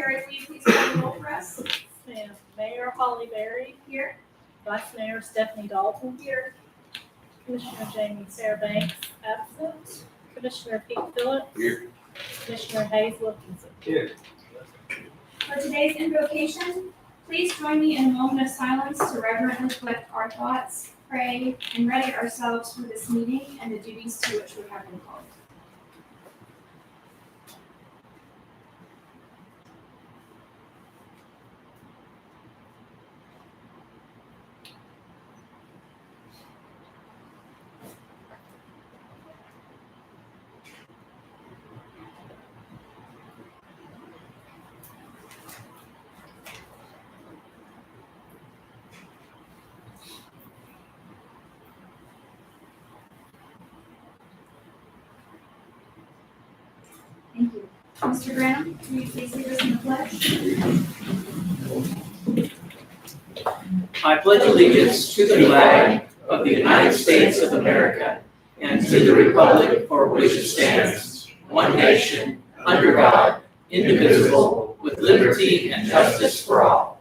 Carrie, will you please call the roll for us? Ma'am. Mayor Holly Berry, Here. Vice Mayor Stephanie Dalton here, Commissioner Jamie Fairbanks absent, Commissioner Pete Phillips. Here. Commissioner Hayes Wilkinson. Here. For today's invocation, please join me in a moment of silence to reverently collect our thoughts, pray, and ready ourselves for this meeting and the duties to which we have been called. Thank you. Mr. Graham, will you please lead us in the pledge? I pledge allegiance to the flag of the United States of America and to the republic for which it stands, one nation, under God, indivisible, with liberty and justice for all.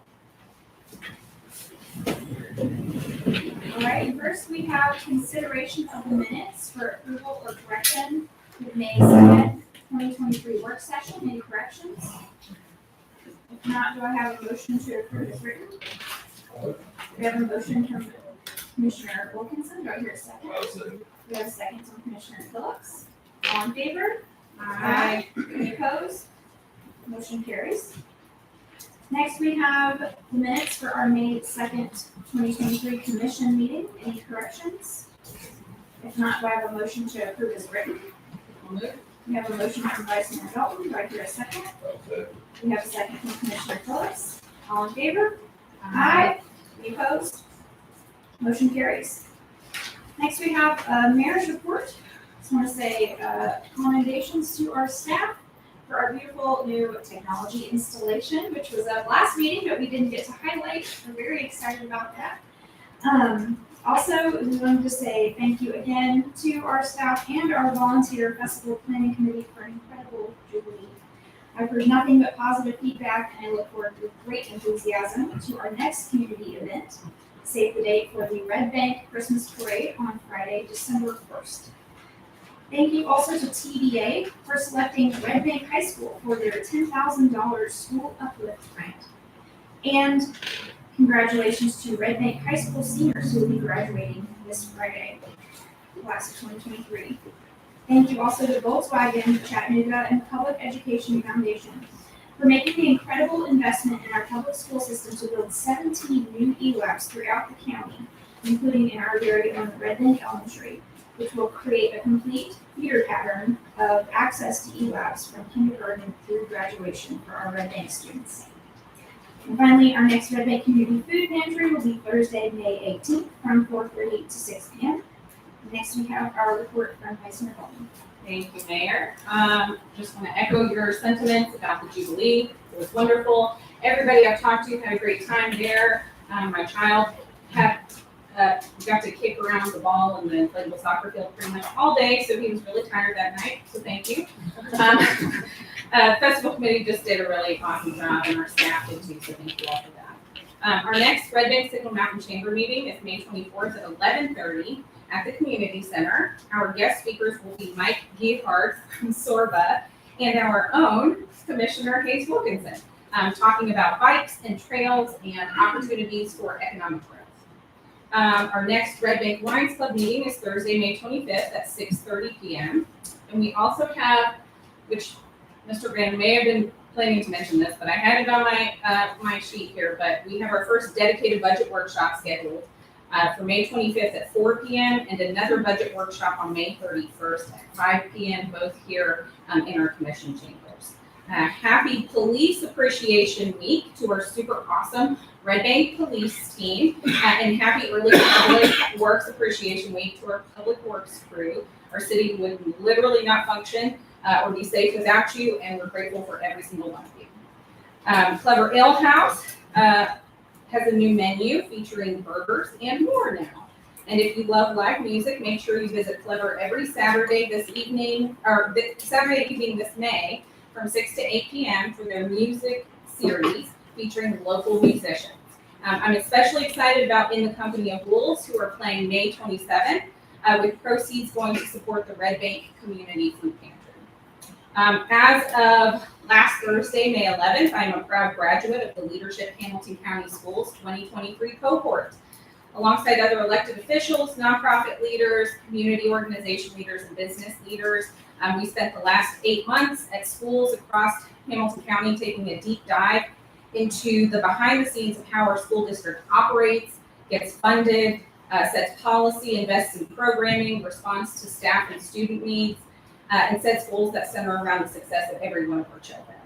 All right, first we have consideration of the minutes for approval or correction with May 2nd, 2023 work session. Any corrections? If not, do I have a motion to approve as written? We have a motion from Commissioner Wilkinson. Do I hear a second? We have a second from Commissioner Phillips. All in favor? Aye. Any opposed? Motion carries. Next, we have the minutes for our May 2nd, 2023 commission meeting. Any corrections? If not, do I have a motion to approve as written? We have a motion from Vice Mayor Dalton. Do I hear a second? We have a second from Commissioner Phillips. All in favor? Aye. Any opposed? Motion carries. Next, we have a mayor's report. Just want to say commendations to our staff for our beautiful new technology installation, which was up last meeting, but we didn't get to highlight. We're very excited about that. Also, we wanted to say thank you again to our staff and our volunteer festival planning committee for an incredible Jubilee. I've heard nothing but positive feedback, and I look forward with great enthusiasm to our next community event. Save the date for the Red Bank Christmas Parade on Friday, December 1st. Thank you also to TDA for selecting Red Bank High School for their $10,000 school uplift grant. And congratulations to Red Bank High School seniors who will be graduating this Friday, class of 2023. Thank you also to Volkswagen Chattanooga and Public Education Foundation for making the incredible investment in our public school system to build 17 new e-labs throughout the county, including in our very own Red Bank Elementary, which will create a complete feeder pattern of access to e-labs from kindergarten through graduation for our Red Bank students. And finally, our next Red Bank Community Food Pantry will be Thursday, May 18th from 4:30 to 6 p.m. Next, we have our report from Vice Mayor Dalton. Thank you, Mayor. Just want to echo your sentiments about the Jubilee. It was wonderful. Everybody I've talked to had a great time there. My child had got to kick around the ball in the inflatable soccer field pretty much all day, so he was really tired that night, so thank you. Festival committee just did a really awesome job, and our staff did too, so thank you all for that. Our next Red Bank Signal Mountain Chamber meeting is May 24th at 11:30 at the Community Center. Our guest speakers will be Mike Geethard from Sorba and our own Commissioner Hayes Wilkinson, talking about bikes and trails and opportunities for economic growth. Our next Red Bank Lions Club meeting is Thursday, May 25th at 6:30 p.m. And we also have, which Mr. Graham may have been planning to mention this, but I had it on my sheet here, but we have our first dedicated budget workshop scheduled for May 25th at 4 p.m. and another budget workshop on May 31st at 5 p.m., both here in our commission chambers. Happy Police Appreciation Week to our super awesome Red Bank Police team, and happy early Public Works Appreciation Week to our Public Works crew. Our city would literally not function or be safe without you, and we're grateful for every single one of you. Clever Ale House has a new menu featuring burgers and more now. And if you love live music, make sure you visit Clever every Saturday this evening, or Saturday evening this May from 6 to 8 p.m. for their music series featuring local musicians. I'm especially excited about In the Company of Wolves, who are playing May 27th, with proceeds going to support the Red Bank Community Food Pantry. As of last Thursday, May 11th, I'm a proud graduate of the Leadership Hamilton County Schools 2023 cohort. Alongside other elected officials, nonprofit leaders, community organization leaders, and business leaders, we spent the last 8 months at schools across Hamilton County taking a deep dive into the behind the scenes of how our school district operates, gets funded, sets policy, invests in programming, responds to staff and student needs, and sets goals that center around the success of every one of our children.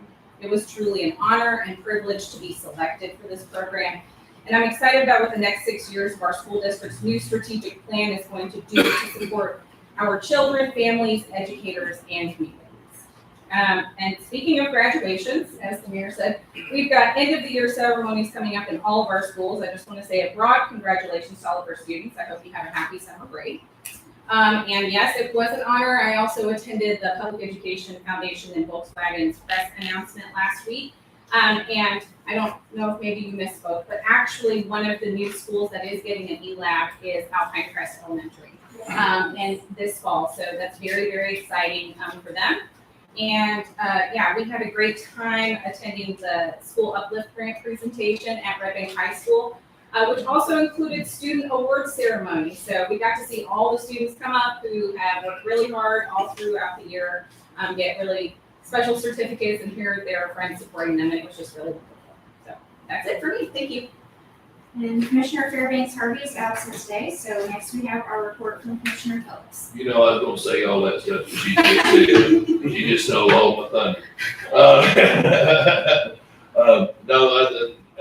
It was truly an honor and privilege to be selected for this program. And I'm excited about what the next 6 years of our school district's new strategic plan is going to do to support our children, families, educators, and communities. And speaking of graduations, as the mayor said, we've got end of the year ceremonies coming up in all of our schools. I just want to say a broad congratulations to all of our students. I hope you have a happy summer break. And yes, it was an honor. I also attended the Public Education Foundation and Volkswagen's press announcement last week. And I don't know if maybe you misspoke, but actually one of the new schools that is getting an E-Lab is Alpine Crest Elementary, and this fall. So that's very, very exciting for them. And yeah, we had a great time attending the School Uplift Grant presentation at Red Bank High School, which also included student award ceremony. So we got to see all the students come up who have worked really hard all throughout the year, get really special certificates and hear their friends supporting them, and it was just really wonderful. So that's it for me. Thank you. And Commissioner Fairbanks Harvey is absent today, so next we have our report from Commissioner Phillips. You know, I was gonna say all that stuff, but she did. She just stole all my thunder. No,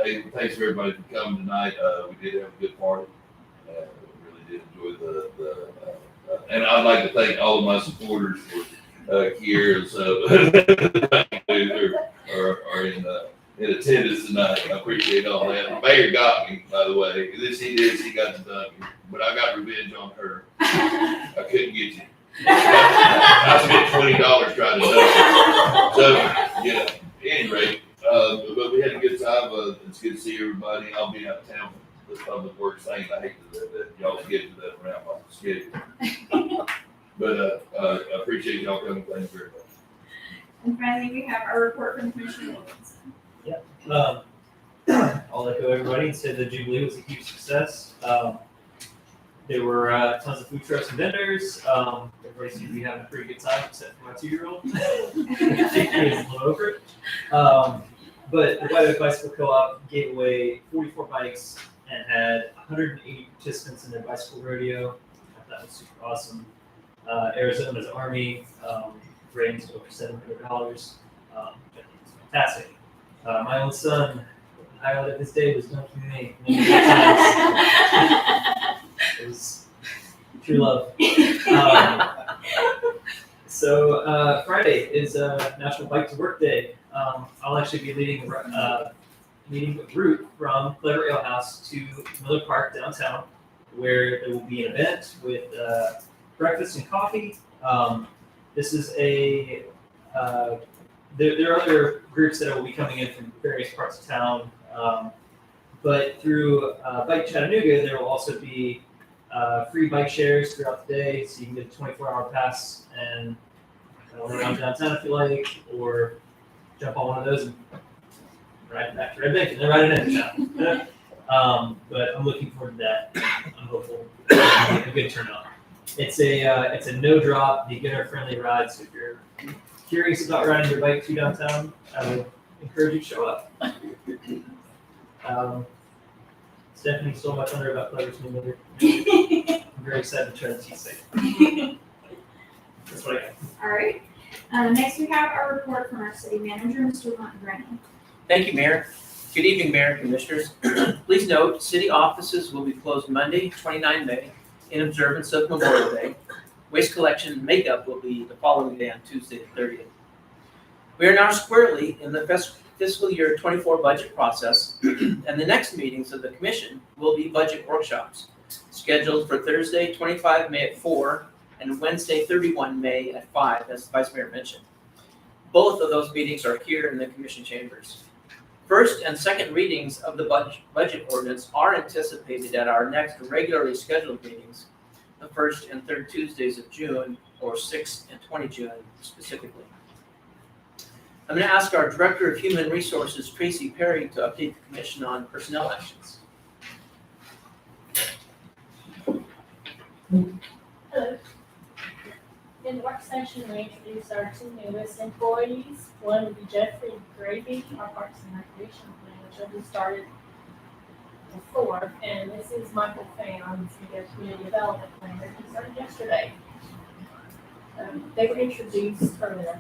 hey, thanks for everybody for coming tonight. We did have a good party. We really did enjoy and I'd like to thank all of my supporters for here. So are in attendance tonight. I appreciate all that. The mayor got me, by the way. This he did, he got the done. But I got revenge on her. I couldn't get you. I spent $20 trying to do it. So, you know, at any rate, but we had a good time. It's good to see everybody. I'll be out of town for the public works thing. I hate that y'all schedule that around my schedule. But I appreciate y'all coming. Thank you very much. And finally, we have our report from Commissioner Wilkinson. I'll echo everybody and say the Jubilee was a huge success. There were tons of food trucks and vendors. Everybody seemed to be having a pretty good time, except for my 2-year-old. She was a little over it. But the White Oak Bicycle Co-op gave away 44 bikes and had 180 participants in their bicycle rodeo. I thought that was super awesome. Arizona's Army raised over $700. Fantastic. My own son, the highlight of this day was dunking me. It was true love. So Friday is National Bike to Work Day. I'll actually be leading a meeting with Root from Clever Ale House to Miller Park downtown, where there will be an event with breakfast and coffee. This is a there are other groups that will be coming in from various parts of town, but through Bike Chattanooga, there will also be free bike shares throughout the day, so you can get a 24-hour pass and run around downtown if you like, or jump on one of those and ride back to Red Bank and then ride it into town. But I'm looking forward to that. I'm hopeful it'll be a good turnout. It's a no-drop, beginner-friendly ride, so if you're curious about riding your bike to downtown, I would encourage you to show up. Stephanie stole my thunder about Clever's new mother. I'm very excited to try the cheese safe. That's what I got. All right. Next, we have our report from our city manager, Mr. Montgomery. Thank you, Mayor. Good evening, Mayor and Commissioners. Please note, city offices will be closed Monday, 29 May, in observance of Memorial Day. Waste collection and makeup will be the following day on Tuesday, the 30th. We are now squarely in the fiscal year 24 budget process, and the next meetings of the commission will be budget workshops, scheduled for Thursday, 25 May at 4, and Wednesday, 31 May at 5, as the Vice Mayor mentioned. Both of those meetings are here in the commission chambers. First and second readings of the budget ordinance are anticipated at our next regularly scheduled meetings, the first and third Tuesdays of June, or 6th and 20 June specifically. I'm going to ask our Director of Human Resources, Tracy Perry, to update the Commission on personnel actions. Hello. In the work session, we introduced our two newest employees. One would be Jeffrey Gravy, our Parks and Recreation Manager, who started before, and this is Michael Pham, their Community Development Planner, who started yesterday. They were introduced earlier.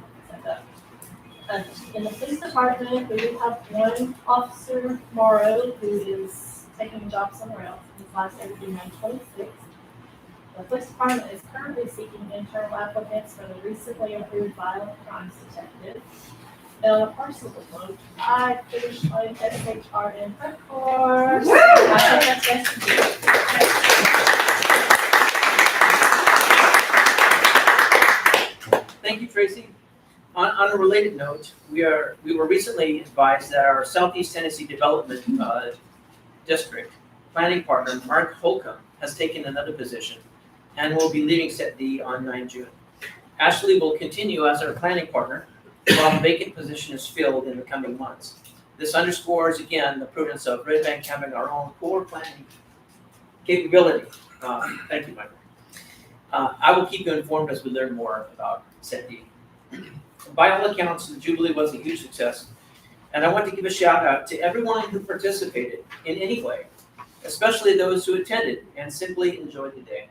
In the police department, we do have one officer, Morrow, who is taking a job somewhere else. His last day will be May 26th. The police department is currently seeking internal applicants for the recently approved violent crimes detective. And on a personal note, I finished my SHRM prep course. I think that's best. Thank you, Tracy. On a related note, we were recently advised that our Southeast Tennessee Development District planning partner, Mark Holcomb, has taken another position and will be leaving SETD on 9 June. Ashley will continue as our planning partner while the vacant position is filled in the coming months. This underscores again the prudence of Red Bank having our own core planning capability. Thank you, Michael. I will keep you informed as we learn more about SETD. By all accounts, the Jubilee was a huge success, and I want to give a shout out to everyone who participated in any way, especially those who attended and simply enjoyed the day.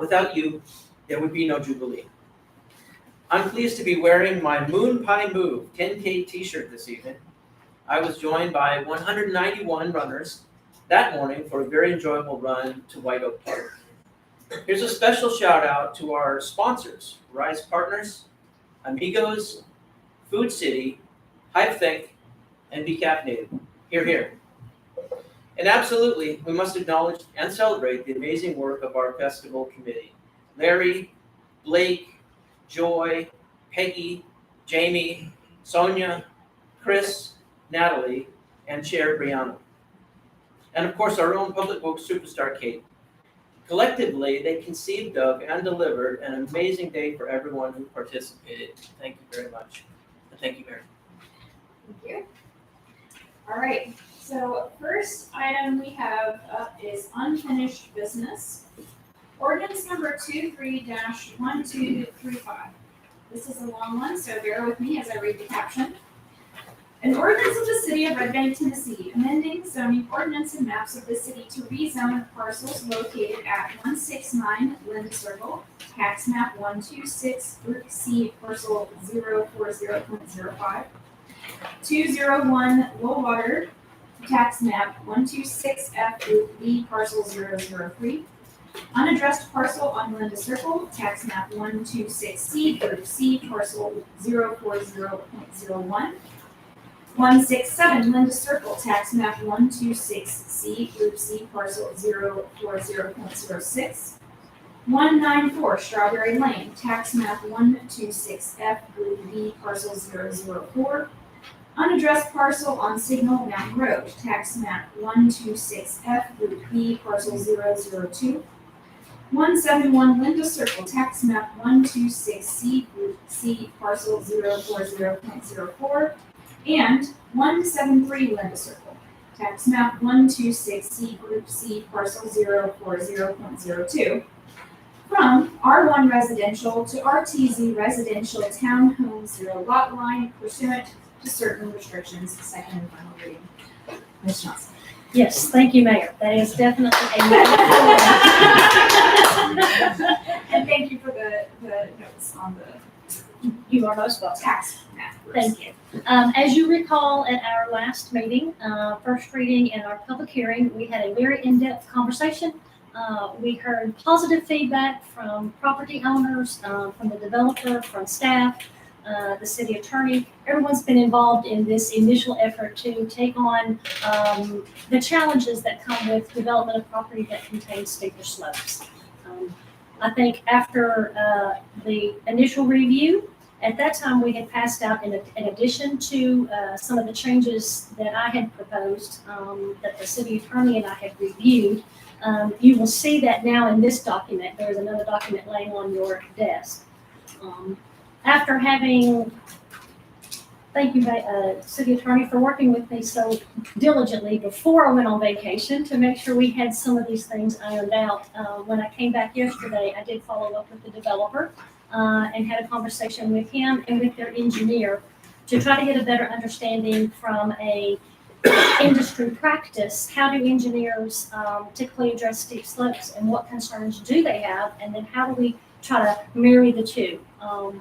Without you, there would be no Jubilee. I'm pleased to be wearing my Moon Pie Move 10K t-shirt this evening. I was joined by 191 runners that morning for a very enjoyable run to White Oak Park. Here's a special shout out to our sponsors, Rise Partners, Amigos, Food City, HiveThink, and Be Caffeinated. Hear, hear. And absolutely, we must acknowledge and celebrate the amazing work of our festival committee. Larry, Blake, Joy, Peggy, Jamie, Sonia, Chris, Natalie, and Chair Brianna. And of course, our own public works superstar, Kate. Collectively, they conceived of and delivered an amazing day for everyone who participated. Thank you very much. And thank you, Mary. Thank you. All right, so first item we have up is unfinished business. Ordinance number 23-1235. This is a long one, so bear with me as I read the caption. An ordinance of the City of Red Bank, Tennessee, amending zoning ordinance and maps of the city to rezone parcels located at 169 Linda Circle, tax map 126, Group C, parcel 040.05, 201 Lowwater, tax map 126F, Group B, parcel 003, unaddressed parcel on Linda Circle, tax map 126C, Group C, parcel 040.01, 167 Linda Circle, tax map 126C, Group C, parcel 040.06, 194 Strawberry Lane, tax map 126F, Group B, parcel 004, unaddressed parcel on Signal Mountain Road, tax map 126F, Group B, parcel 002, 171 Linda Circle, tax map 126C, Group C, parcel 040.04, and 173 Linda Circle, tax map 126C, Group C, parcel 040.02, from R1 residential to RTZ residential townhome zero lot line pursuant to certain restrictions. Second and final reading. Ms. Johnson. Yes, thank you, Mayor. That is definitely a And thank you for the notes on the You are most welcome. tax map. Thank you. As you recall, at our last meeting, first reading and our public hearing, we had a very in-depth conversation. We heard positive feedback from property owners, from the developer, from staff, the city attorney. Everyone's been involved in this initial effort to take on the challenges that come with development of property that contains steeper slopes. I think after the initial review, At that time, we had passed out, in addition to some of the changes that I had proposed, that the city attorney and I had reviewed, you will see that now in this document. There's another document laying on your desk. After having, thank you, city attorney, for working with me so diligently before I went on vacation to make sure we had some of these things ironed out. When I came back yesterday, I did follow up with the developer and had a conversation with him and with their engineer to try to get a better understanding from a industry practice. How do engineers typically address steep slopes, and what concerns do they have? And then how do we try to marry the two?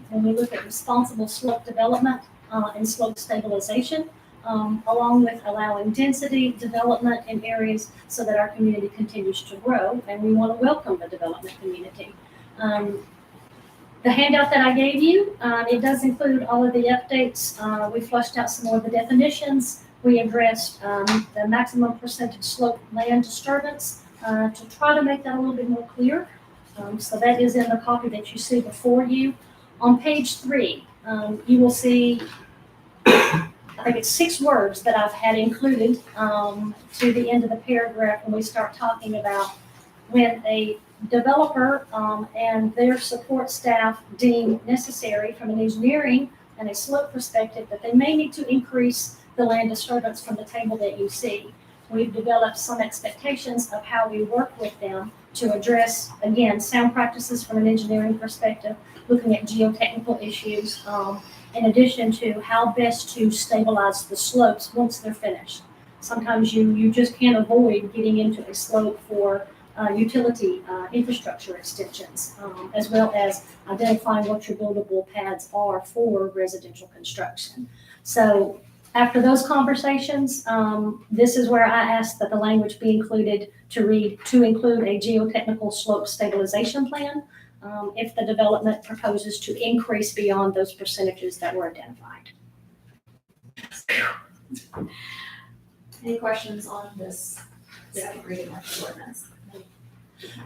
When we look at responsible slope development and slope stabilization, along with allowing density development in areas so that our community continues to grow, and we want to welcome the development community. The handout that I gave you, it does include all of the updates. We flushed out some more of the definitions. We addressed the maximum percentage slope land disturbance to try to make that a little bit more clear. So that is in the copy that you see before you. On page 3, you will see, I think it's 6 words that I've had included to the end of the paragraph when we start talking about when a developer and their support staff deem necessary from an engineering and a slope perspective that they may need to increase the land disturbance from the table that you see. We've developed some expectations of how we work with them to address, again, sound practices from an engineering perspective, looking at geotechnical issues, in addition to how best to stabilize the slopes once they're finished. Sometimes you just can't avoid getting into a slope for utility infrastructure extensions, as well as identifying what your buildable pads are for residential construction. So after those conversations, this is where I asked that the language be included to include a geotechnical slope stabilization plan if the development proposes to increase beyond those percentages that were identified. Any questions on this second reading of the ordinance?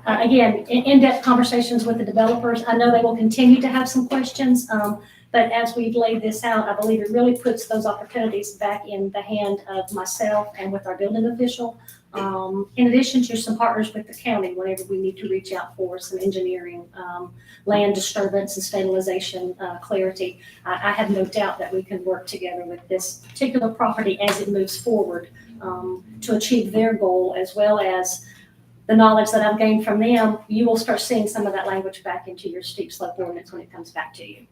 Again, in-depth conversations with the developers. I know they will continue to have some questions, but as we've laid this out, I believe it really puts those opportunities back in the hand of myself and with our building official, in addition to some partners with the county whenever we need to reach out for some engineering, land disturbance and stabilization clarity. I have no doubt that we can work together with this particular property as it moves forward to achieve their goal, as well as the knowledge that I've gained from them. You will start seeing some of that language back into your steep slope ordinance when it comes back to you.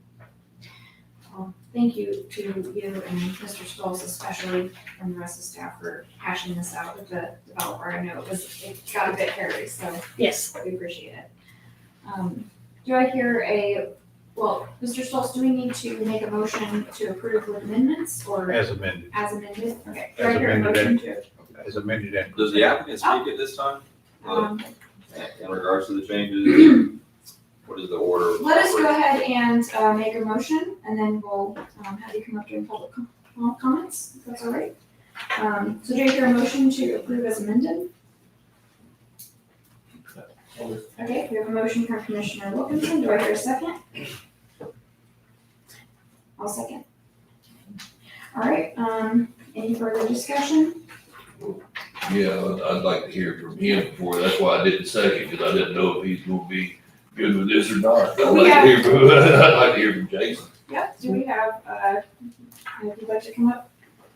Thank you to you and Mr. Stolz, especially, and the rest of the staff for hashing this out with the developer. I know it got a bit hairy, so Yes. we appreciate it. Do I hear Mr. Stolz, do we need to make a motion to approve with amendments or As amended. as amended? Okay. Do As I hear a amended, motion to? As amended and. Does the applicant speak at this time? In regards to the changes? What is the order? Let us go ahead and make a motion, and then we'll have you come up during public comments, if that's all right. So do I hear a motion to approve as amended? Okay, we have a motion from Commissioner Wilkinson. Do I hear a second? I'll second. All right, any further discussion? Yeah, I'd like to hear from him before, that's why I didn't second, because I didn't know if he's gonna be good with this or not. I'd like to hear from Jason. Yep, do we have, if you'd like to come up,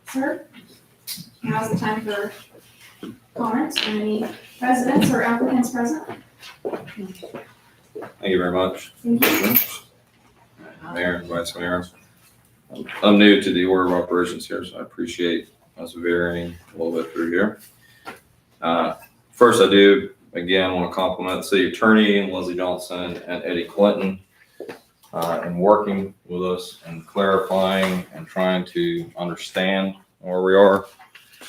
sir? Now's the time for comments from any residents or applicants present. Thank you very much. Thank you. Mayor and Vice Mayor. I'm new to the order of operations here, so I appreciate us varying a little bit through here. First, I do, again, want to compliment the city attorney and Leslie Johnson and Eddie Clinton in working with us and clarifying and trying to understand where we are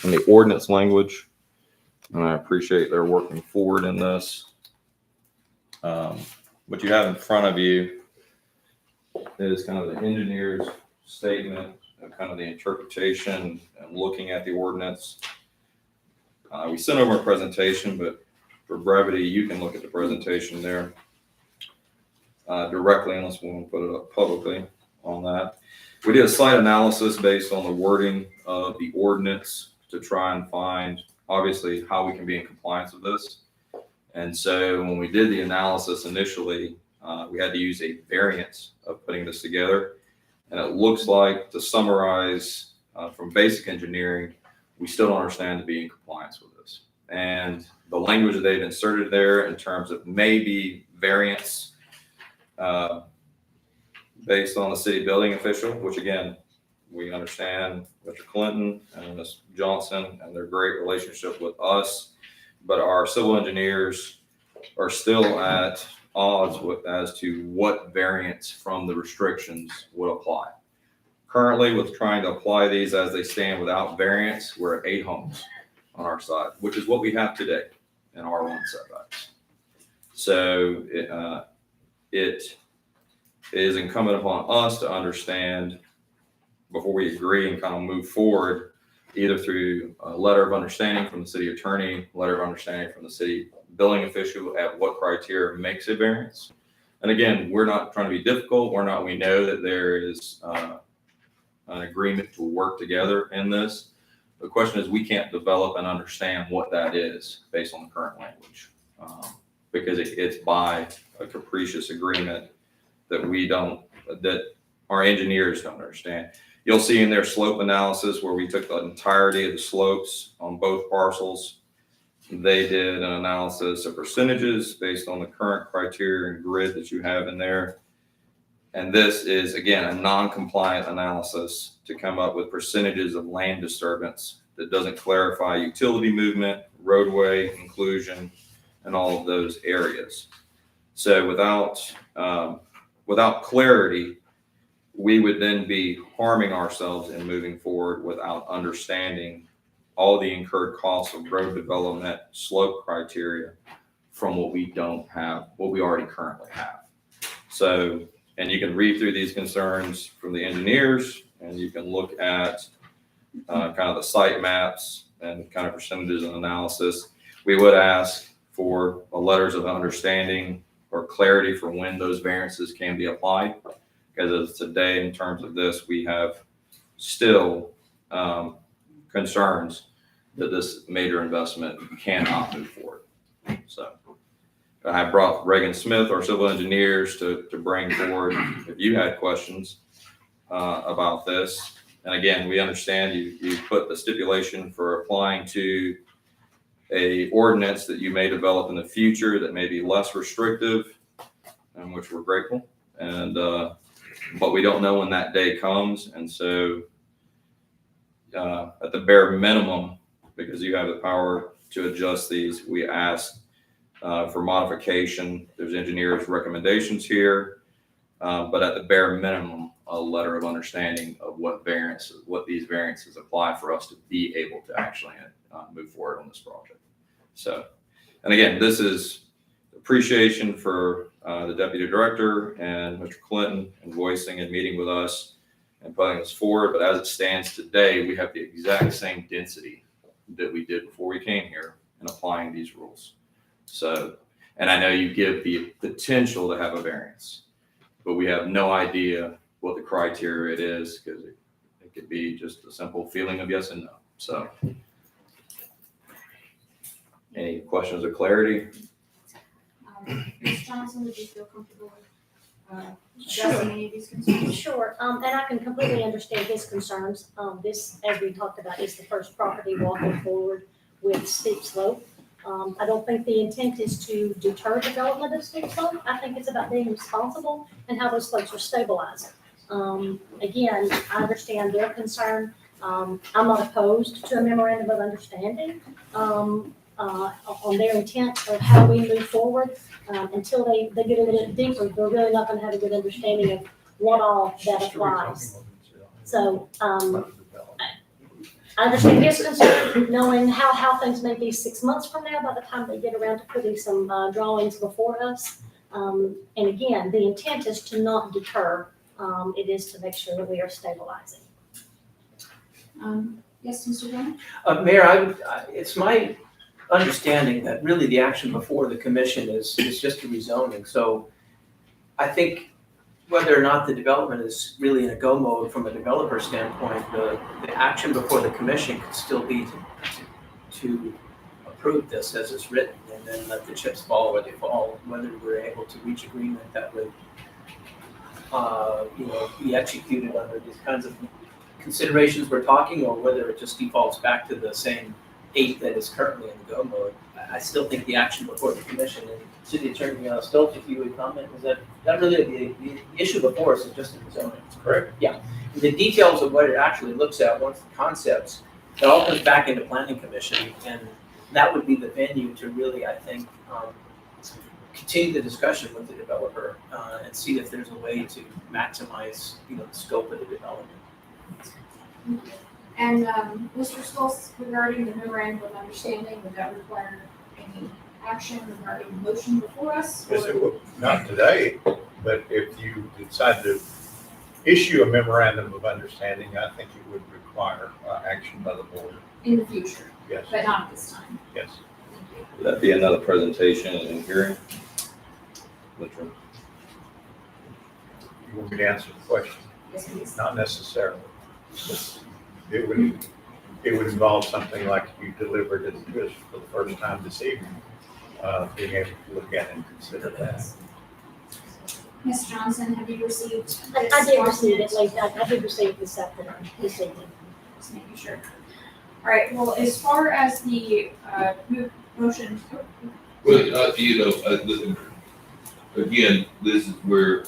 in the ordinance language. And I appreciate their working forward in this. What you have in front of you is kind of the engineer's statement of kind of the interpretation and looking at the ordinance. We sent over a presentation, but for brevity, you can look at the presentation there directly unless we want to put it up publicly. on that. We did a site analysis based on the wording of the ordinance to try and find, obviously, how we can be in compliance with this. And so when we did the analysis initially, we had to use a variance of putting this together. And it looks like, to summarize from basic engineering, we still don't understand to be in compliance with this. And the language that they've inserted there in terms of maybe variance based on the city building official, which again, we understand Mr. Clinton and Ms. Johnson and their great relationship with us, but our civil engineers are still at odds with as to what variance from the restrictions would apply. Currently, with trying to apply these as they stand without variance, we're at 8 homes on our side, which is what we have today in R1 setbacks. So it is incumbent upon us to understand before we agree and kind of move forward, either through a letter of understanding from the city attorney, letter of understanding from the city building official at what criteria makes a variance. And again, we're not trying to be difficult. We know that there is an agreement to work together in this. The question is, we can't develop and understand what that is based on the current language, because it's by a capricious agreement that our engineers don't understand. You'll see in their slope analysis where we took the entirety of the slopes on both parcels. They did an analysis of percentages based on the current criteria and grid that you have in there. And this is, again, a non-compliant analysis to come up with percentages of land disturbance that doesn't clarify utility movement, roadway inclusion, and all of those areas. So without clarity, we would then be harming ourselves in moving forward without understanding all the incurred costs of road development, slope criteria from what we don't have, what we already currently have. So, and you can read through these concerns from the engineers, and you can look at kind of the site maps and kind of percentages and analysis. We would ask for letters of understanding or clarity for when those variances can be applied. Because as today, in terms of this, we have still concerns that this major investment cannot move forward. So I brought Reagan Smith, our civil engineers, to bring forward if you had questions about this. And again, we understand you put the stipulation for applying to a ordinance that you may develop in the future that may be less restrictive, and which we're grateful. And but we don't know when that day comes. And so at the bare minimum, because you have the power to adjust these, we ask for modification. There's engineers' recommendations here, but at the bare minimum, a letter of understanding of what these variances apply for us to be able to actually move forward on this project. So, and again, this is appreciation for the deputy director and Mr. Clinton and voicing and meeting with us and putting this forward. But as it stands today, we have the exact same density that we did before we came here in applying these rules. So, and I know you give the potential to have a variance, but we have no idea what the criteria it is, because it could be just a simple feeling of yes and no. So, any questions or clarity? Ms. Johnson, would you feel comfortable addressing any of these concerns? Sure, and I can completely understand his concerns. This, as we talked about, is the first property walking forward with steep slope. I don't think the intent is to deter development of steep slope. I think it's about being responsible and how those slopes are stabilized. Again, I understand their concern. I'm not opposed to a memorandum of understanding on their intent of how we move forward. Until they get a little bit deeper, they're really not going to have a good understanding of what all that applies. So I understand his concern, knowing how things may be 6 months from now by the time they get around to putting some drawings before us. And again, the intent is to not deter. It is to make sure that we are stabilizing. Yes, Mr. Brown? Mayor, it's my understanding that really the action before the commission is just a rezoning. So I think whether or not the development is really in a go mode from a developer standpoint, the action before the commission could still be to approve this as it's written and then let the chips fall where they fall, whether we're able to reach agreement that would, be executed under these kinds of considerations we're talking, or whether it just defaults back to the same 8 that is currently in the go mode. I still think the action before the commission, and City Attorney Stoltz, if you would comment, is that really the issue before us is just in the zoning. Correct. The details of what it actually looks at, once the concepts, it all comes back into planning commission, and that would be the venue to really, I think, continue the discussion with the developer and see if there's a way to maximize, the scope of the development. And, Mr. Stolz, regarding the memorandum of understanding, would that require any action regarding the motion before us? Yes, it will. Not today, but if you decide to issue a memorandum of understanding, I think it would require action by the board. In the future, Yes, but not at this time. yes. Thank you. Would that be another presentation and hearing? Literally. You want me to answer the question? Yes, please. Not necessarily. It would involve something like you delivered it to us for the first time this evening, being able to look at and consider that. Ms. Johnson, have you received this? I did receive it document? late, I did receive it this afternoon, this evening. Just making sure. All right, well, as far as the, motion, Well, again, this is where,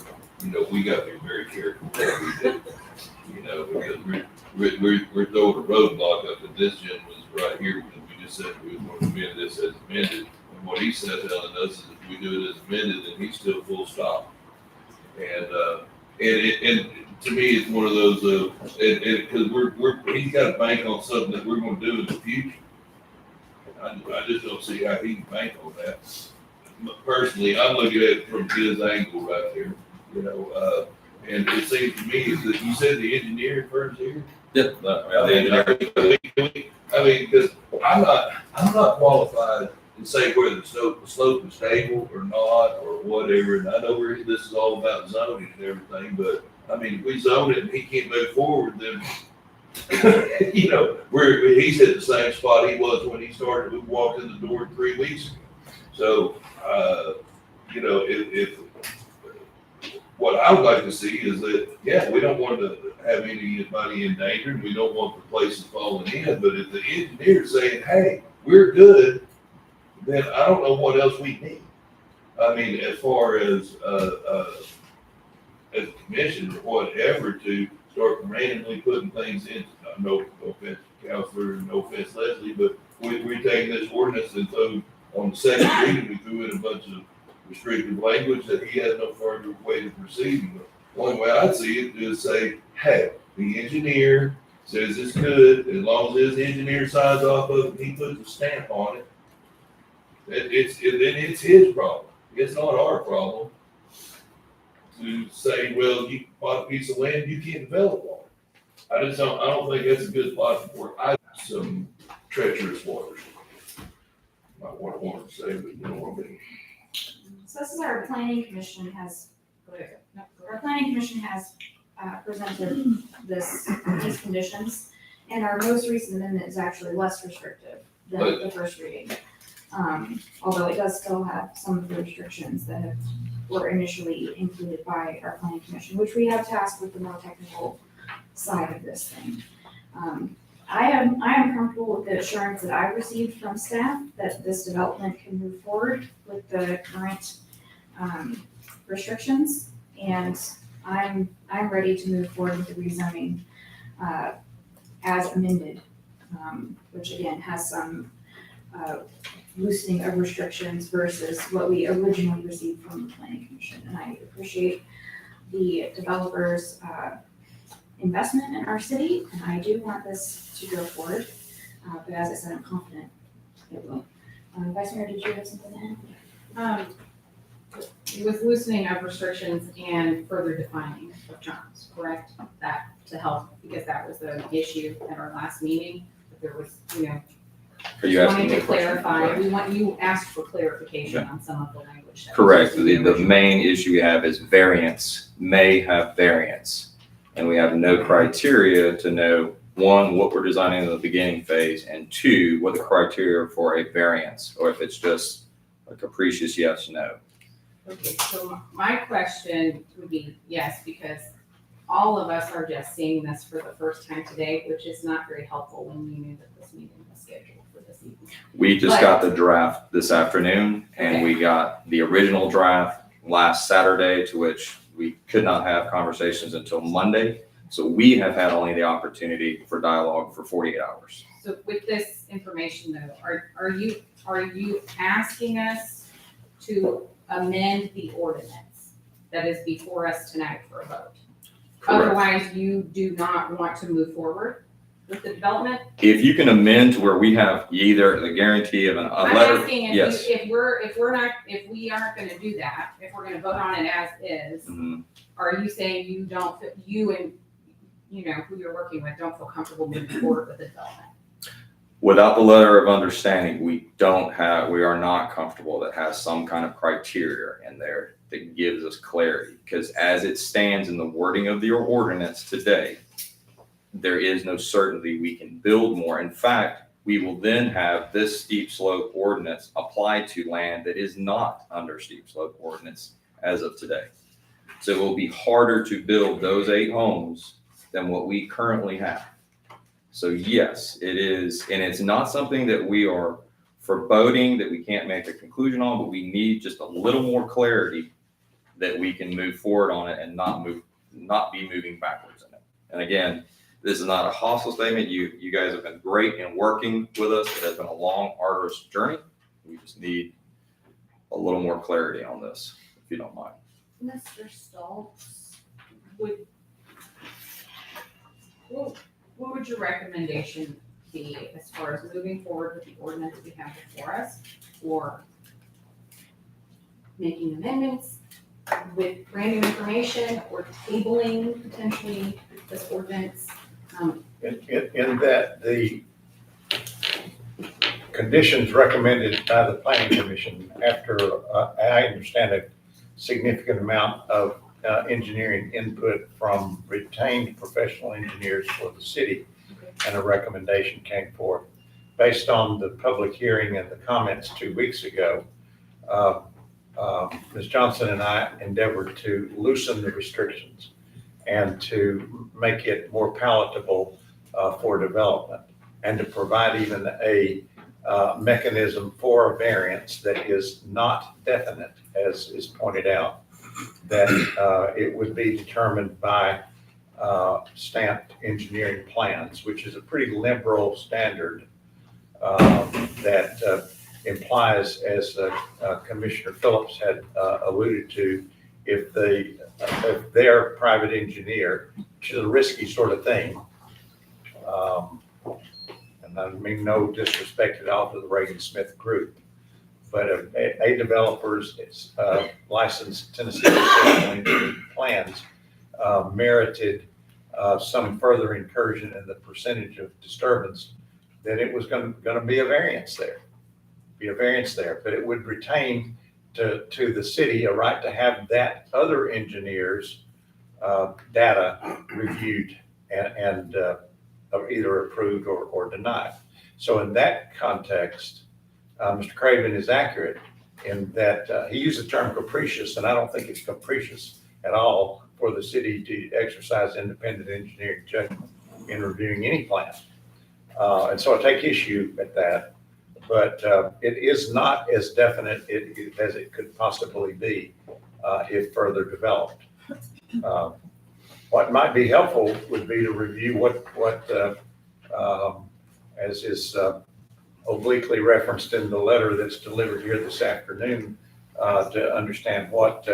we got to be very careful what we do. Because we're throwing a roadblock up, and this gentleman's right here, because we just said we want to amend this as amended. And what he said telling us is if we do it as amended, then he's still full stop. And to me, it's one of those, because he's got to bank on something that we're going to do in the future. I just don't see how he can bank on that. Personally, I'm looking at it from his angle right there, and it seems to me that you said the engineering firm's here. Yeah. I mean, because I'm not qualified to say whether the slope is stable or not or whatever. And I know this is all about zoning and everything, but I mean, if we zone it and he can't move forward, then he's at the same spot he was when he started. We walked in the door 3 weeks ago. So, if what I would like to see is that, we don't want to have anybody endangered. We don't want the places falling in. But if the engineer's saying, hey, we're good, then I don't know what else we need. I mean, as far as a commission or whatever to start randomly putting things in, no offense, Counselor, no offense, Leslie, but we're taking this ordinance and so on the second reading, we threw in a bunch of restrictive language that he has no further way to proceed. But one way I see it is say, hey, the engineer says it's good, as long as his engineer signs off of it, he puts a stamp on it, then it's his problem. It's not our problem to say, well, you bought a piece of land, you can't develop on it. I don't think that's a good spot for some treacherous waters. Not what I wanted to say, but you know what I mean. so this is our planning commission has presented these conditions. And our most recent amendment is actually less restrictive than the first reading. Although it does still have some of the restrictions that were initially included by our planning commission, which we have tasked with the more technical side of this thing. I am comfortable with the assurance that I've received from staff that this development can move forward with the current restrictions. And I'm ready to move forward with the rezoning as amended, which again has some loosening of restrictions versus what we originally received from the planning commission. And I appreciate the developers' investment in our city, and I do want this to go forward. But as I said, I'm confident it will. Vice Mayor, did you have something to add? With loosening of restrictions and further defining of terms, correct? That to help, because that was the issue at our last meeting, that there was, Are you Just asking wanting me to a question? clarify, you asked for clarification on some of the language. that was Correct. used in The original. main issue we have is variance may have variance. And we have no criteria to know, one, what we're designing in the beginning phase, and two, what the criteria for a variance, or if it's just a capricious yes, no. Okay, so my question would be yes, because all of us are just seeing this for the first time today, which is not very helpful when we knew that this meeting was scheduled for this evening. We just But- got the draft this afternoon, and Okay. we got the original draft last Saturday, to which we could not have conversations until Monday. So we have had only the opportunity for dialogue for 48 hours. So with this information though, are you asking us to amend the ordinance that is before us tonight for a vote? Correct. Otherwise, you do not want to move forward with the development? If you can amend to where we have either the guarantee of a I'm letter, asking yes. if we aren't gonna do that, if we're gonna vote on it as is, Mhm. are you saying you don't, you and, you know, who you're working with don't feel comfortable moving forward with the development? Without the letter of understanding, we are not comfortable that has some kind of criteria in there that gives us clarity. Because as it stands in the wording of your ordinance today, there is no certainty we can build more. In fact, we will then have this steep slope ordinance applied to land that is not under steep slope ordinance as of today. So it will be harder to build those 8 homes than what we currently have. So yes, it is, and it's not something that we are foreboding that we can't make a conclusion on, but we need just a little more clarity that we can move forward on it and not be moving backwards in it. And again, this is not a hostile statement. You guys have been great in working with us. It has been a long, arduous journey. We just need a little more clarity on this, if you don't mind. Mr. Stoltz, what would your recommendation be as far as moving forward with the ordinance we have before us, or making amendments with brand new information, or tabling potentially this ordinance? In that the conditions recommended by the planning commission, after I understand a significant amount of engineering input from retained professional engineers for the city, and a recommendation came forth. Based on the public hearing and the comments 2 weeks ago, Ms. Johnson and I endeavored to loosen the restrictions and to make it more palatable for development, and to provide even a mechanism for a variance that is not definite, as is pointed out, that it would be determined by stamped engineering plans, which is a pretty liberal standard that implies, as Commissioner Phillips had alluded to, if their private engineer, which is a risky sort of thing, and I mean no disrespect at all to the Reagan Smith Group, but a developer's licensed Tennessee engineering plans merited some further incursion in the percentage of disturbance, then it was going to be a variance there. But it would retain to the city a right to have that other engineer's data reviewed and either approved or denied. So in that context, Mr. Craven is accurate in that he used the term capricious, and I don't think it's capricious at all for the city to exercise independent engineering judgment in reviewing any plan. And so I take issue at that, but it is not as definite as it could possibly be if further developed. What might be helpful would be to review what as is obliquely referenced in the letter that's delivered here this afternoon, to understand what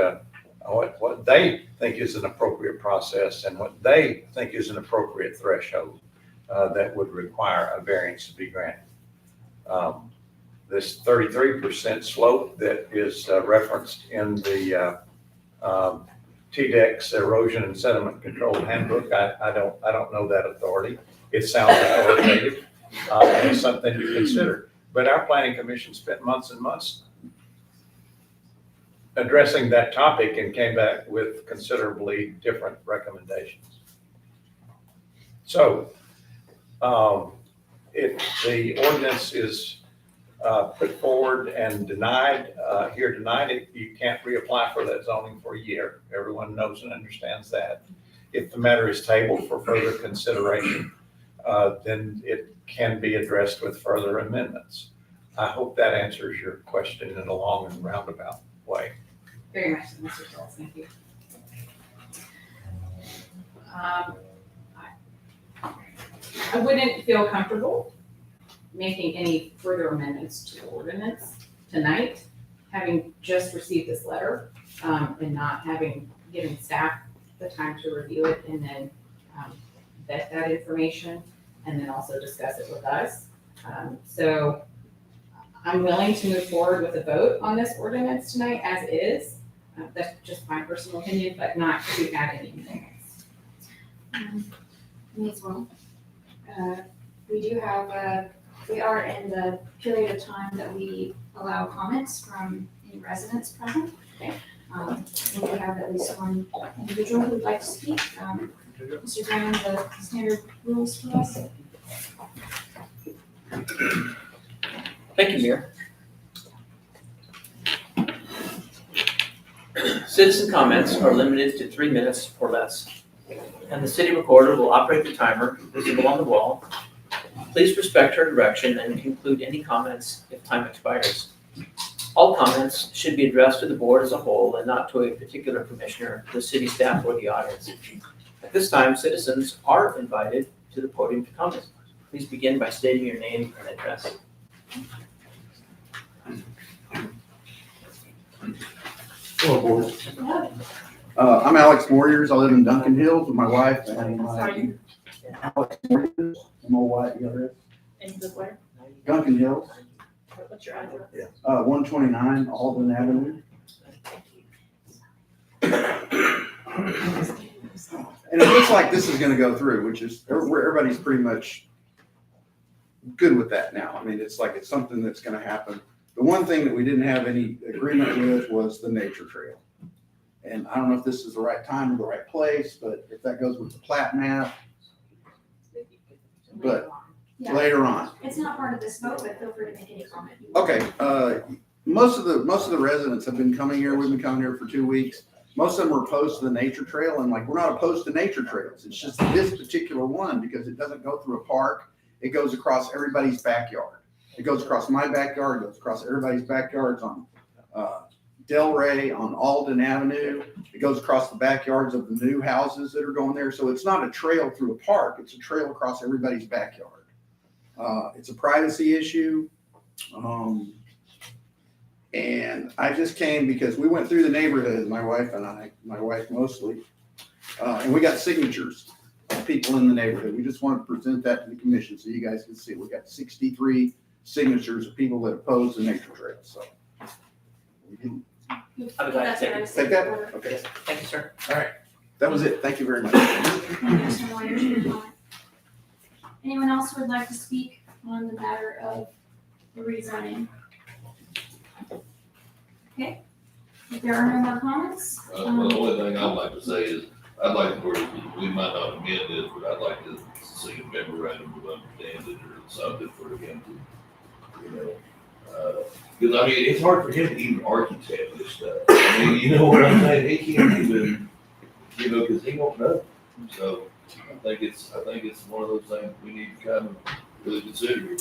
they think is an appropriate process and what they think is an appropriate threshold that would require a variance to be granted. This 33% slope that is referenced in the TDEC's Erosion and Sediment Control Handbook, I don't know that authority. It sounds authoritative, and it's something to consider. But our planning commission spent months and months addressing that topic and came back with considerably different recommendations. So, if the ordinance is put forward and denied here tonight, you can't reapply for that zoning for a year. Everyone knows and understands that. If the matter is tabled for further consideration, then it can be addressed with further amendments. I hope that answers your question in a long and roundabout way. Very much, so, Mr. Schultz, thank you. I wouldn't feel comfortable making any further amendments to the ordinance tonight, having just received this letter, and not having given staff the time to review it and then vet that information and then also discuss it with us. So I'm willing to move forward with a vote on this ordinance tonight as is. That's just my personal opinion, but not to add anything else. Me as well. We do have, we are in the period of time that we allow comments from any residents present. Okay. And we have at least one individual who would like to speak. Mr. Graham, the standard rules for us. Thank you, Mayor. Citizen comments are limited to 3 minutes or less, and the city recorder will operate the timer visible on the wall. Please respect her direction and conclude any comments if time expires. All comments should be addressed to the board as a whole and not to a particular commissioner, the city staff, or the audience. At this time, citizens are invited to the podium to comment. Please begin by stating your name and address. Hello, board. I'm Alex Warriors. I live in Duncan Hills with my wife and my Alex Warriors, M-O-Y-E-R-S. And the where? Duncan Hills, What's your address? 129 Alden Avenue. And it looks like this is gonna go through, which is, everybody's pretty much good with that now. I mean, it's like, it's something that's gonna happen. The one thing that we didn't have any agreement with was the nature trail. And I don't know if this is the right time or the right place, but if that goes with the plat map, but Yeah. later on. It's not part of this vote, but feel free to make any comment. Okay, most of the residents have been coming here. We've been coming here for 2 weeks. Most of them are opposed to the nature trail, and like, we're not opposed to nature trails. It's just this particular one, because it doesn't go through a park. It goes across everybody's backyard. It goes across my backyard, it goes across everybody's backyards on Delray, on Alden Avenue. It goes across the backyards of the new houses that are going there. So it's not a trail through a park. It's a trail across everybody's backyard. It's a privacy issue. And I just came because we went through the neighborhood, my wife and I, my wife mostly, and we got signatures of people in the neighborhood. We just wanted to present that to the commission so you guys can see. We got 63 signatures of people that oppose the nature trail, so. we can I would like to take it. Take that? Okay, Yes, thank you, sir. all right. That was it. Thank you very much. Mr. Warriors, your comment. Anyone else who would like to speak on the matter of the rezoning? Okay, if there are no more comments, Well, the only thing I'd like to say is, I'd like to, we might not amend this, but I'd like to see a memorandum of understanding or something for him to, you know, because I mean, it's hard for him to even architect this stuff. I mean, you know what I'm saying? He can't even, you know, because he won't know. So I think it's one of those things we need to kind of really consider.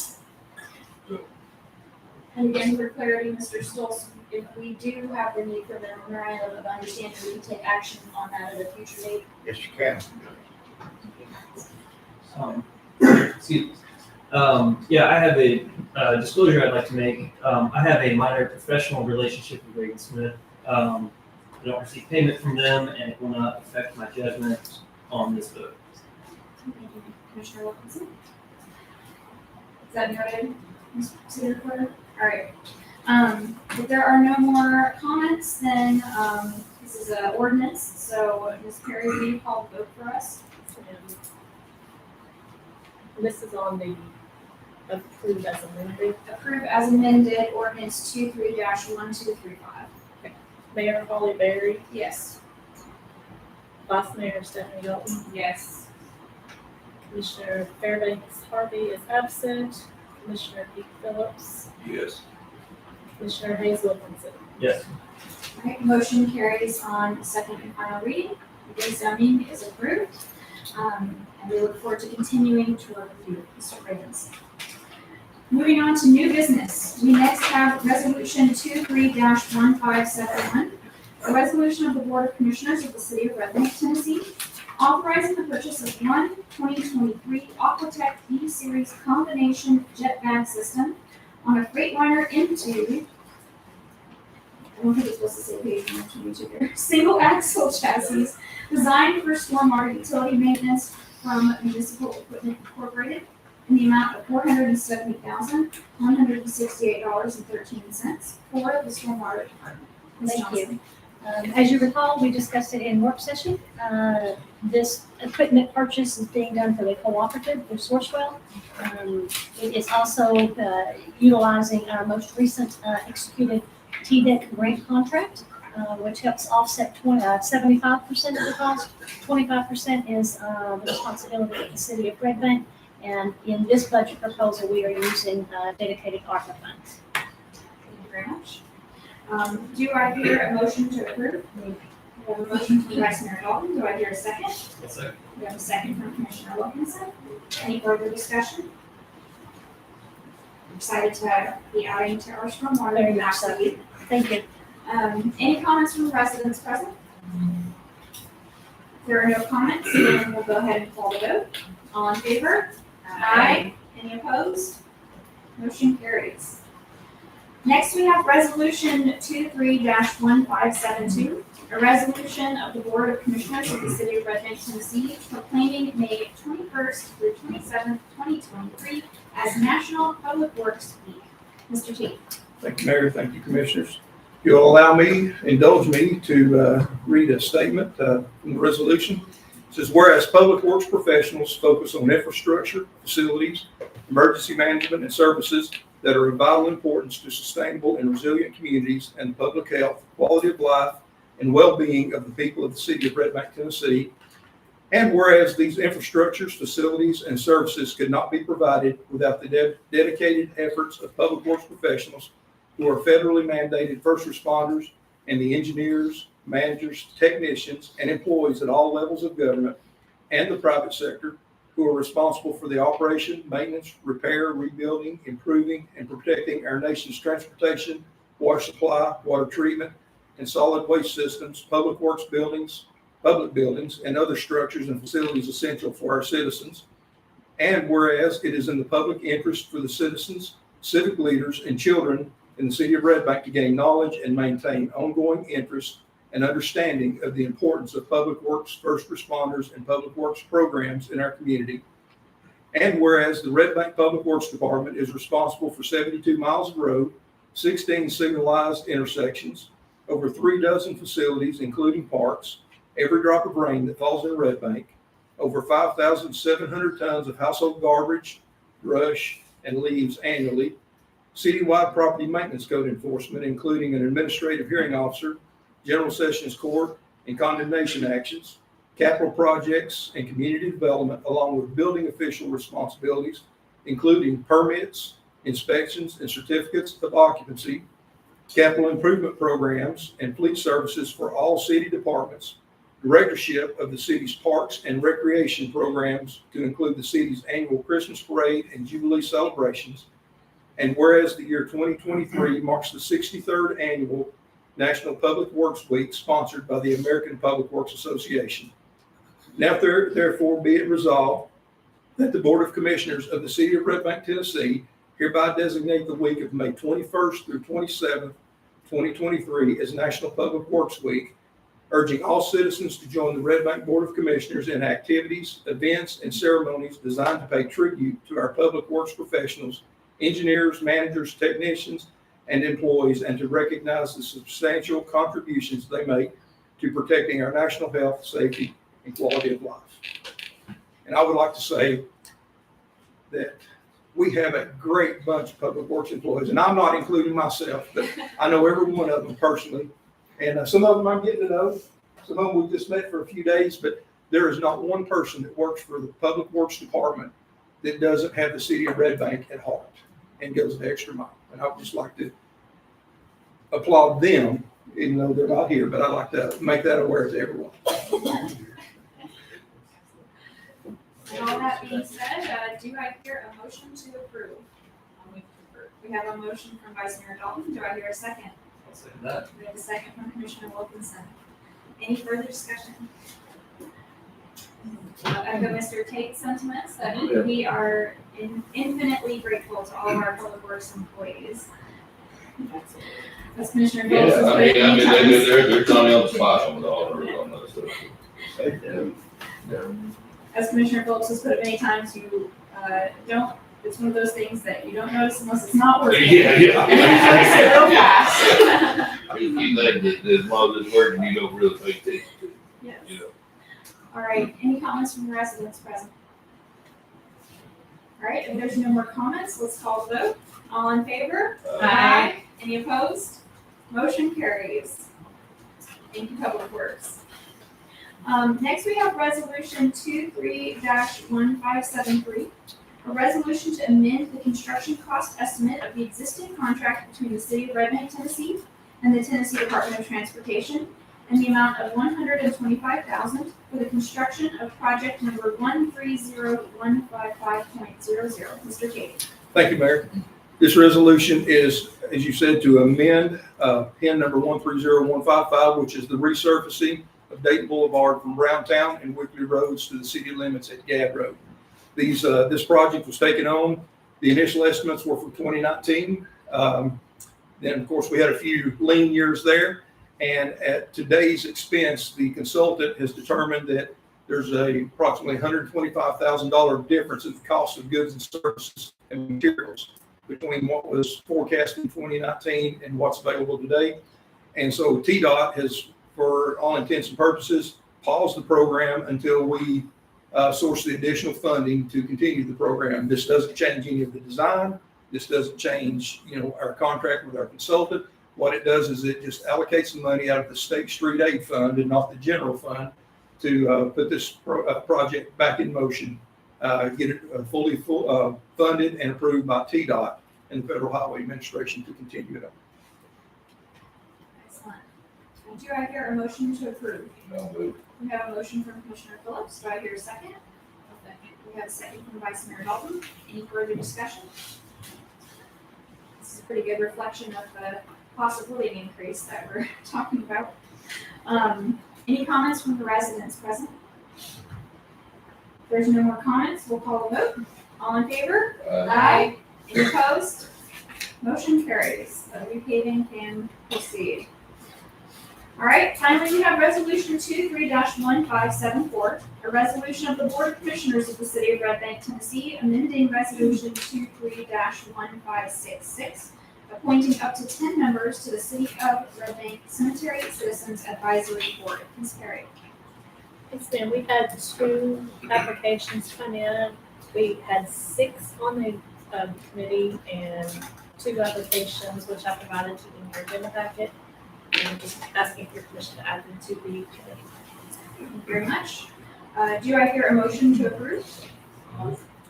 and again, for clarity, Mr. Stolz, if we do have the need for the memorandum of understanding, we can take action on that at a future date. Yes, you can. Excuse me. Yeah, I have a disclosure I'd like to make. I have a minor professional relationship with Reagan Smith. I don't receive payment from them, and it will not affect my judgment on this vote. Thank you, Commissioner Wilkinson. Is that noted, Ms. City Recorder? All right. If there are no more comments, then this is an ordinance. So Ms. Perry, will you call the vote for us? And this is on the approve as amended. Approve as amended ordinance 23-1235. Mayor Holly Berry, Yes. Vice Mayor Stephanie Dalton, Yes. Commissioner Fairbanks Harvey is absent, Commissioner Pete Phillips, Yes. Commissioner Hayes Wilkinson. Yes. All right, motion carries on second and final reading. The zoning is approved. And we look forward to continuing to work with you, Mr. Ravens. Moving on to new business, we next have resolution 23-1571. A resolution of the Board of Commissioners of the City of Red Bank, Tennessee, authorizing the purchase of one 2023 Aquatech E-Series combination jetbag system on a Freightliner M2. I don't think it's supposed to say page 122 here. Single axle chassis designed for stormwater utility maintenance from Municipal Equipment Incorporated in the amount of $470,168.13 for the stormwater department. Ms. Thank you. Johnson. As you recall, we discussed it in work session. This equipment purchase is being done for the cooperative through Sourcewell. It is also utilizing our most recent executed TDEC grant contract, which helps offset 75% of the cost. 25% is the responsibility of the city of Red Bank. And in this budget proposal, we are using dedicated ARPA funds. Thank you very much. Do I hear a motion to approve? We have a motion from Vice Mayor Dalton. Do I hear a second? We have a second from Commissioner Wilkinson. Any further discussion? I'm excited to be adding to our stormwater. Very much so. Absolutely. Thank you. Any comments from the residents present? If there are no comments, then we'll go ahead and call the vote. All in favor? Aye. Any opposed? Motion carries. Next, we have resolution 23-1572, a resolution of the Board of Commissioners of the City of Red Bank, Tennessee, proclaiming May 21st through 27th, 2023 as National Public Works Week. Mr. T. Thank you, Mayor. Thank you, Commissioners. If you'll allow me, indulge me to read a statement from the resolution. It says, whereas public works professionals focus on infrastructure, facilities, emergency management, and services that are of vital importance to sustainable and resilient communities and public health, quality of life, and well-being of the people of the city of Red Bank, Tennessee. And whereas these infrastructures, facilities, and services could not be provided without the dedicated efforts of public works professionals who are federally mandated first responders and the engineers, managers, technicians, and employees at all levels of government and the private sector who are responsible for the operation, maintenance, repair, rebuilding, improving, and protecting our nation's transportation, water supply, water treatment, and solid waste systems, public works buildings, public buildings, and other structures and facilities essential for our citizens. And whereas it is in the public interest for the citizens, civic leaders, and children in the city of Red Bank to gain knowledge and maintain ongoing interest and understanding of the importance of public works, first responders, and public works programs in our community. And whereas the Red Bank Public Works Department is responsible for 72 miles of road, 16 signalized intersections, over 36 facilities, including parks, every drop of rain that falls in Red Bank, over 5,700 tons of household garbage, brush, and leaves annually, citywide property maintenance code enforcement, including an administrative hearing officer, general sessions court, and condemnation actions, capital projects and community development, along with building official responsibilities, including permits, inspections, and certificates of occupancy, capital improvement programs, and fleet services for all city departments, directorship of the city's parks and recreation programs to include the city's annual Christmas parade and Jubilee celebrations. And whereas the year 2023 marks the 63rd annual National Public Works Week sponsored by the American Public Works Association. Now therefore be it resolved that the Board of Commissioners of the City of Red Bank, Tennessee hereby designate the week of May 21st through 27th, 2023 as National Public Works Week, urging all citizens to join the Red Bank Board of Commissioners in activities, events, and ceremonies designed to pay tribute to our public works professionals, engineers, managers, technicians, and employees, and to recognize the substantial contributions they make to protecting our national health, safety, and quality of life. And I would like to say that we have a great bunch of public works employees, and I'm not including myself, but I know every one of them personally. And some of them I'm getting to know, some of them we just met for a few days, but there is not one person that works for the Public Works Department that doesn't have the city of Red Bank at heart and goes the extra mile. And I would just like to applaud them, even though they're not here, but I'd like to make that aware to everyone. With all that being said, do I hear a motion to approve? We have a motion from Vice Mayor Dalton. Do I hear a second? I'll say that. We have a second from Commissioner Wilkinson. Any further discussion? Echo Mr. Tate's sentiments that we are infinitely grateful to all of our public works employees. As Commissioner Yeah, Phillips has I put it mean, many times. they're Johnny on the spot with all those stuff. As Commissioner Phillips has put it many times, you don't, it's one of those things that you don't notice unless it's not working. Yeah, yeah. It's real fast. You think that as long as it's working, you don't really pay attention to it, Yes. you know? All right, any comments from the residents present? All right, if there's no more comments, let's call the vote. All in favor? Aye. Any opposed? Motion carries. Thank you, Public Works. Next, we have Resolution 23-1573, a resolution to amend the construction cost estimate of the existing contract between the City of Red Bank, Tennessee, and the Tennessee Department of Transportation, and the amount of $125,000 for the construction of project number 130155.00. Mr. Tate. Thank you, Mayor. This resolution is, as you said, to amend PIN number 130155, which is the resurfacing of Dayton Boulevard from Browntown and Wickley Roads to the city limits at Gadd Road. This project was taken on. The initial estimates were for 2019. Then, of course, we had a few lean years there. And at today's expense, the consultant has determined that there's approximately $125,000 difference in the cost of goods and services and materials between what was forecast in 2019 and what's available today. And so TDOT has, for all intents and purposes, paused the program until we source the additional funding to continue the program. This doesn't change any of the design. This doesn't change, our contract with our consultant. What it does is it just allocates the money out of the state street aid fund and not the general fund to put this project back in motion, get it fully funded and approved by TDOT and the Federal Highway Administration to continue it. Excellent. Do I hear a motion to approve? I'll move. We have a motion from Commissioner Phillips. Do I hear a second? We have a second from Vice Mayor Dalton. Any further discussion? This is a pretty good reflection of the cost of living increase that we're talking about. Any comments from the residents present? If there's no more comments, we'll call a vote. All in favor? Aye. Any opposed? Motion carries. The repaving can proceed. All right, finally, we have Resolution 23-1574, a resolution of the Board of Commissioners of the City of Red Bank, Tennessee, amending Resolution 23-1566, appointing up to 10 members to the City of Red Bank Cemetery Citizens Advisory Board. Ms. Perry. Yes, ma'am. We had 2 applications come in. We had 6 on the committee and 2 applications, which I provided to you in your agenda packet. And I'm just asking for your permission to add them to the committee. Thank you very much. Do I hear a motion to approve?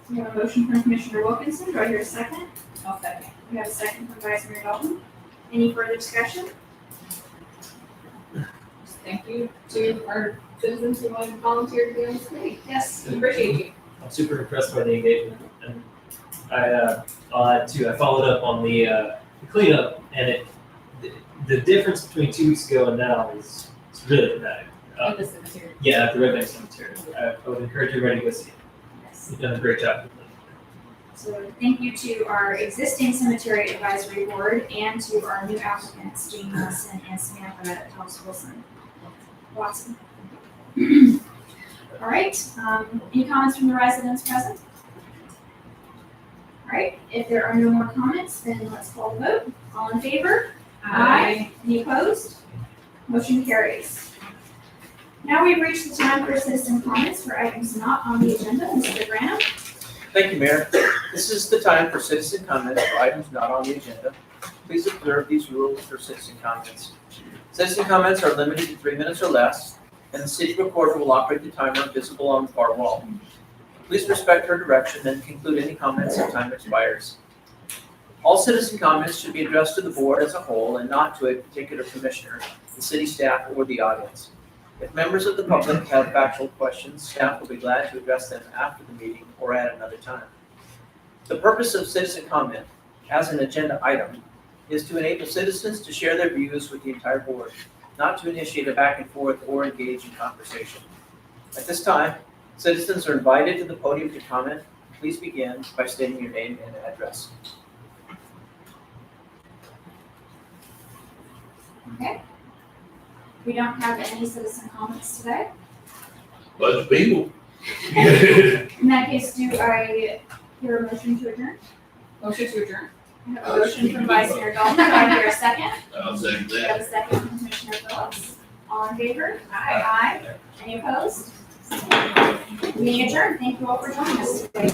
We have a motion from Commissioner Wilkinson. Do I hear a second? I'll second. We have a second from Vice Mayor Dalton. Any further discussion? Thank you to our citizens who want to volunteer to be on this committee. Yes. We appreciate you. I'm super impressed by the engagement, and I'll add too. I followed up on the cleanup, and the difference between 2 weeks ago and now is really dramatic. In the cemetery. Yeah, at the Red Bank Cemetery. I would encourage everybody to go see it. Yes. You've done a great job. So thank you to our existing cemetery advisory board and to our new applicants, Jane Wilson and Samantha Watson. All right, any comments from the residents present? All right, if there are no more comments, then let's call the vote. All in favor? Aye. Any opposed? Motion carries. Now we've reached the time for citizen comments for items not on the agenda. Mr. Branham? Thank you, Mayor. This is the time for citizen comments for items not on the agenda. Please observe these rules for citizen comments. Citizen comments are limited to 3 minutes or less, and the city recorder will operate the timer visible on the far wall. Please respect her direction and conclude any comments as time expires. All citizen comments should be addressed to the board as a whole and not to a particular commissioner, the city staff, or the audience. If members of the public have factual questions, staff will be glad to address them after the meeting or at another time. The purpose of citizen comment as an agenda item is to enable citizens to share their views with the entire board, not to initiate a back and forth or engage in conversation. At this time, citizens are invited to the podium to comment. Please begin by stating your name and address. Okay. We don't have any citizen comments today. Bunch of people. In that case, do I hear a motion to adjourn? Motion to adjourn. I have a motion from Vice Mayor Dalton. Do I hear a second? I'll second I that. have a second from Commissioner Phillips. All in favor? Aye. Any opposed? Meeting adjourned. Thank you all for joining us today.